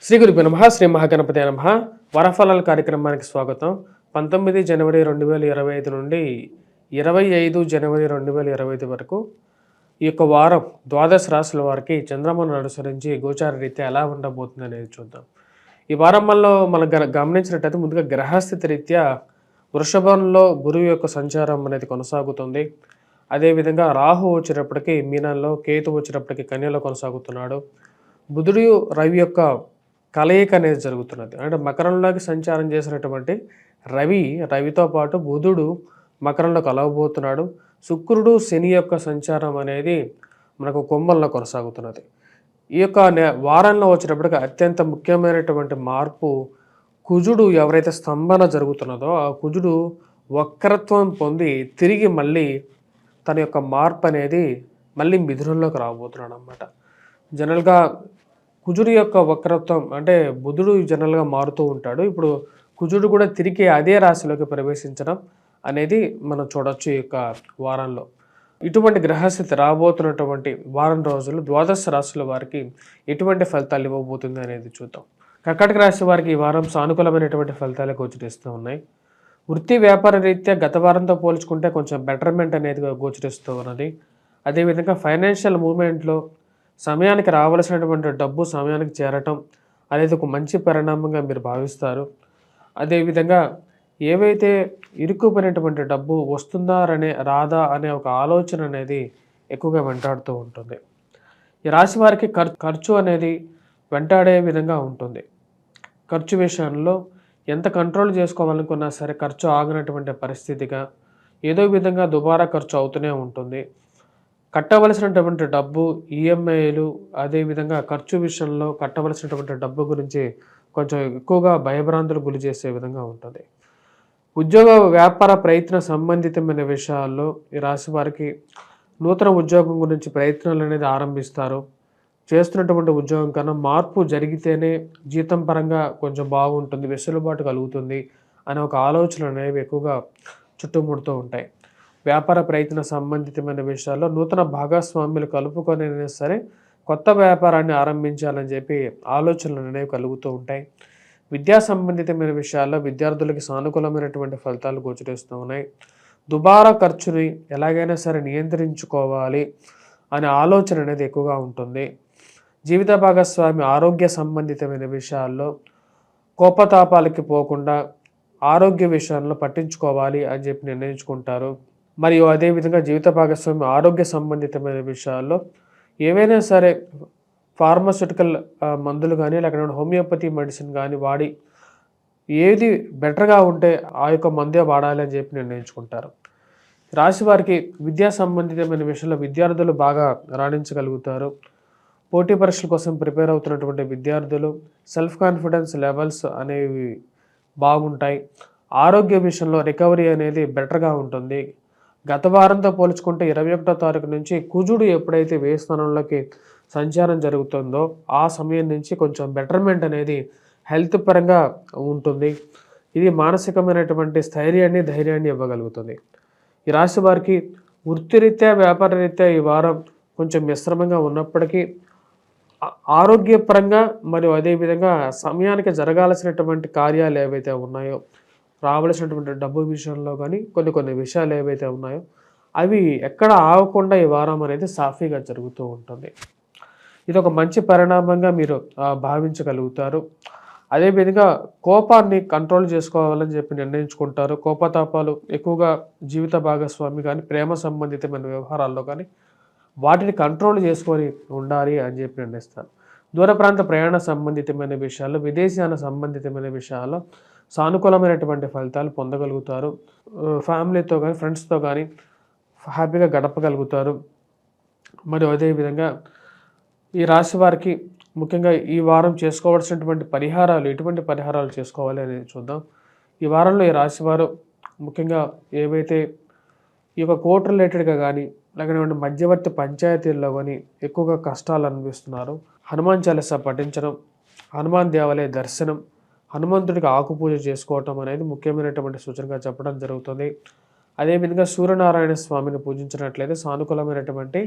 శ్రీ గురుభ్యో నమః. శ్రీ మహాగణపతే నమః. వరఫలాల కార్యక్రమానికి స్వాగతం. 19 జనవరి 2025 నుండి 25 జనవరి 2025 వరకు ఈ యొక్క వారం ద్వాదశ రాశుల వారికి చంద్రమాను అనుసరించి గోచార రీత్యా ఎలా ఉండబోతుంది అనేది చూద్దాం. ఈ వారం మనం గమనించినట్టయితే ముందుగా గ్రహస్థితి రీత్యా వృషభంలో గురువు యొక్క సంచారం అనేది కొనసాగుతుంది. అదేవిధంగా రాహు వచ్చేటప్పటికి మీనంలో, కేతు వచ్చేటప్పటికి కన్యలో కొనసాగుతున్నాడు. బుధుడు రవి యొక్క కలయిక అనేది జరుగుతున్నది. అంటే మకరంలోకి సంచారం చేసినటువంటి రవితో పాటు బుధుడు మకరంలో కలవబోతున్నాడు. శుక్రుడు శని యొక్క సంచారం అనేది మనకు కుంభంలో కొనసాగుతున్నది. ఈ యొక్క వారంలో వచ్చేటప్పటికి అత్యంత ముఖ్యమైనటువంటి మార్పు, కుజుడు ఎవరైతే స్తంభన జరుగుతున్నదో ఆ కుజుడు వక్రత్వం పొంది తిరిగి మళ్ళీ తన యొక్క మార్పు అనేది మళ్ళీ మిథునంలోకి రాబోతున్నాడు అన్నమాట. జనరల్గా కుజుడు యొక్క వక్రత్వం అంటే బుధుడు జనరల్గా మారుతూ ఉంటాడు. ఇప్పుడు కుజుడు కూడా తిరిగి అదే రాశిలోకి ప్రవేశించడం అనేది మనం చూడొచ్చు ఈ యొక్క వారంలో. ఇటువంటి గ్రహస్థితి రాబోతున్నటువంటి వారం రోజులు ద్వాదశ రాశుల వారికి ఎటువంటి ఫలితాలు ఇవ్వబోతుంది అనేది చూద్దాం. కర్కాటక రాశి వారికి ఈ వారం సానుకూలమైనటువంటి ఫలితాలు గోచరిస్తూ ఉన్నాయి. వృత్తి వ్యాపార రీత్యా గత వారంతో పోల్చుకుంటే కొంచెం బెటర్మెంట్ అనేది గోచరిస్తూ ఉన్నది. అదేవిధంగా ఫైనాన్షియల్ మూవ్మెంట్లో సమయానికి రావాల్సినటువంటి డబ్బు సమయానికి చేరటం అనేది ఒక మంచి పరిణామంగా మీరు భావిస్తారు. అదేవిధంగా ఏవైతే ఇరుక్కుపోయినటువంటి డబ్బు రాదా అనే ఒక ఆలోచన అనేది ఎక్కువగా వెంటాడుతూ ఉంటుంది. ఈ రాశి వారికి ఖర్చు అనేది వెంటాడే విధంగా ఉంటుంది. ఖర్చు విషయంలో ఎంత కంట్రోల్ చేసుకోవాలనుకున్నా సరే ఖర్చు ఆగినటువంటి పరిస్థితిగా ఏదో విధంగా దుబారా ఖర్చు అవుతూనే ఉంటుంది. కట్టవలసినటువంటి డబ్బు, ఈఎంఐలు, అదేవిధంగా ఖర్చు విషయంలో కట్టవలసినటువంటి డబ్బు గురించి కొంచెం ఎక్కువగా భయభ్రాంతులు గురి చేసే విధంగా ఉంటుంది. ఉద్యోగ వ్యాపార ప్రయత్న సంబంధితమైన విషయాల్లో ఈ రాశి వారికి నూతన ఉద్యోగం గురించి ప్రయత్నాలు అనేది ఆరంభిస్తారు. చేస్తున్నటువంటి ఉద్యోగం కన్నా మార్పు జరిగితేనే జీతం పరంగా కొంచెం బాగుంటుంది, వెసులుబాటు కలుగుతుంది అనే ఒక ఆలోచనలు అనేవి ఎక్కువగా చుట్టుముడుతూ ఉంటాయి. వ్యాపార ప్రయత్న సంబంధితమైన విషయాల్లో నూతన భాగస్వామ్యులు కలుపుకొని సరే కొత్త వ్యాపారాన్ని ఆరంభించాలని చెప్పి ఆలోచనలు అనేవి కలుగుతూ ఉంటాయి. విద్యా సంబంధితమైన విషయాల్లో విద్యార్థులకి సానుకూలమైనటువంటి ఫలితాలు గోచరిస్తూ ఉన్నాయి. దుబారా ఖర్చుని ఎలాగైనా సరే నియంత్రించుకోవాలి అనే ఆలోచన అనేది ఎక్కువగా ఉంటుంది. జీవిత భాగస్వామి ఆరోగ్య సంబంధితమైన విషయాల్లో కోపతాపాలకి పోకుండా ఆరోగ్య విషయాల్లో పట్టించుకోవాలి అని చెప్పి నిర్ణయించుకుంటారు. మరియు అదేవిధంగా జీవిత భాగస్వామి ఆరోగ్య సంబంధితమైన విషయాల్లో ఏవైనా సరే ఫార్మాస్యూటికల్ మందులు కానీ లేకపోతే హోమియోపతి మెడిసిన్ కానీ వాడి ఏది బెటర్గా ఉంటే ఆ యొక్క మందే వాడాలి అని చెప్పి నిర్ణయించుకుంటారు. రాశి వారికి విద్యా సంబంధితమైన విషయంలో విద్యార్థులు బాగా రాణించగలుగుతారు. పోటీ పరీక్షల కోసం ప్రిపేర్ అవుతున్నటువంటి విద్యార్థులు సెల్ఫ్ కాన్ఫిడెన్స్ లెవెల్స్ అనేవి బాగుంటాయి. ఆరోగ్య విషయంలో రికవరీ అనేది బెటర్గా ఉంటుంది. గత వారంతో పోల్చుకుంటే 21వ తారీఖు నుంచి కుజుడు ఎప్పుడైతే వ్యయ స్థానంలోకి సంచారం జరుగుతుందో ఆ సమయం నుంచి కొంచెం బెటర్మెంట్ అనేది హెల్త్ పరంగా ఉంటుంది. ఇది మానసికమైనటువంటి ధైర్యాన్ని ఇవ్వగలుగుతుంది. ఈ రాశి వారికి వృత్తిరీత్యా వ్యాపార రీత్యా ఈ వారం కొంచెం మిశ్రమంగా ఉన్నప్పటికీ ఆరోగ్యపరంగా మరియు అదేవిధంగా సమయానికి జరగాల్సినటువంటి కార్యాలు ఏవైతే ఉన్నాయో, రావాల్సినటువంటి డబ్బు విషయంలో కానీ కొన్ని విషయాలు ఏవైతే ఉన్నాయో అవి ఎక్కడ ఆగకుండా ఈ వారం అనేది సాఫీగా జరుగుతూ ఉంటుంది. ఇది ఒక మంచి పరిణామంగా మీరు భావించగలుగుతారు. అదేవిధంగా కోపాన్ని కంట్రోల్ చేసుకోవాలని చెప్పి నిర్ణయించుకుంటారు. కోపతాపాలు ఎక్కువగా జీవిత భాగస్వామి కానీ ప్రేమ సంబంధితమైన వ్యవహారాల్లో కానీ వాటిని కంట్రోల్ చేసుకొని ఉండాలి అని చెప్పి నిర్ణయిస్తారు. దూర ప్రాంత ప్రయాణ సంబంధితమైన విషయాల్లో, విదేశీయాన సంబంధితమైన విషయాల్లో సానుకూలమైనటువంటి ఫలితాలు పొందగలుగుతారు. ఫ్యామిలీతో కానీ ఫ్రెండ్స్తో కానీ హ్యాపీగా గడపగలుగుతారు. మరియు అదేవిధంగా ఈ రాశి వారికి ముఖ్యంగా ఈ వారం చేసుకోవాల్సినటువంటి పరిహారాలు, ఎటువంటి పరిహారాలు చేసుకోవాలి అనేది చూద్దాం. ఈ వారంలో ఈ రాశి వారు ముఖ్యంగా ఏవైతే ఈ యొక్క కోర్టు రిలేటెడ్గా కానీ లేకపోతే మధ్యవర్తి పంచాయతీల్లో కానీ ఎక్కువగా కష్టాలు అనిపిస్తున్నారు. హనుమాన్ చాలీసా పఠించడం, హనుమాన్ దేవాలయ దర్శనం, హనుమంతుడికి ఆకుపూజ చేసుకోవటం అనేది ముఖ్యమైనటువంటి సూచనగా చెప్పడం జరుగుతుంది. అదేవిధంగా సూర్యనారాయణ స్వామిని పూజించినట్లయితే సానుకూలమైనటువంటి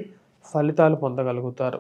ఫలితాలు పొందగలుగుతారు.